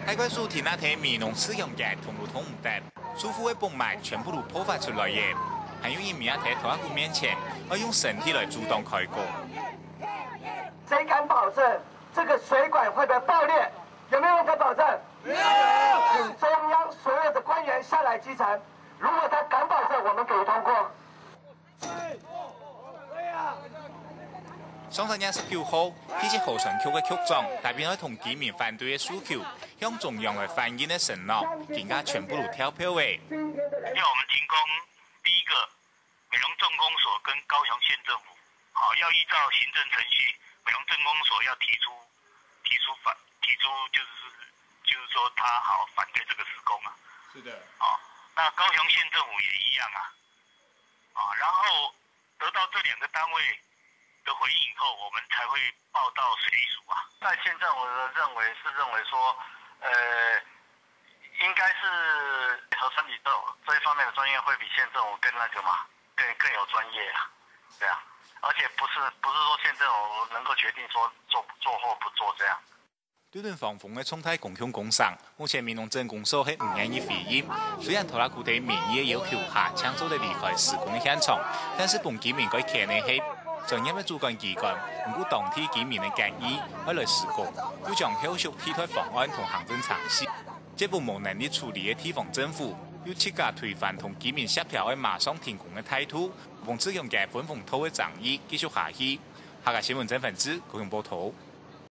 海关署提那天民农使用嘅通路通唔得，舒服嘅泵埋全部都破发出来嘅，还有一名喺拖拉库面前，要用身体来阻挡开过。谁敢保证这个水管会不会爆裂？有没有人敢保证？没有。请中央所有的官员下来基层，如果他敢保证，我们给予通过。上10月19號，呢支河順區嘅局長代表同居民反對嘅訴求，向中央來反映嘅承諾，更加全部都跳票嘅。要我們停工，第一個，美濃鎮公所跟高雄縣政府，好要依照行政程序，美濃鎮公所要提出就是說他好反對這個施工啊。是的。那高雄縣政府也一樣啊。然後得到這兩個單位的回應以後，我們才會報到水利署啊。那現在我認為說，應該是和身體這一方面的專業會比縣政府更那個嘛，更有專業啊，對啊。而且不是說縣政府能夠決定說做或不做這樣。對段防風嘅衝太共享工商，目前民農鎮公所係唔願意回應。雖然拖拉庫對民意嘅要求下，搶早地離開施工嘅現場，但是本居民佢企呢係專業嘅主管機關，唔顧當地居民嘅建議，要來施工，要將後續替代方案同行政程序。這部無能力處理嘅地方政府，要設假推翻同居民協調嘅馬上停工嘅態度，防止用嘅分風頭嘅爭議繼續下去。下個新聞真分子高雄報道。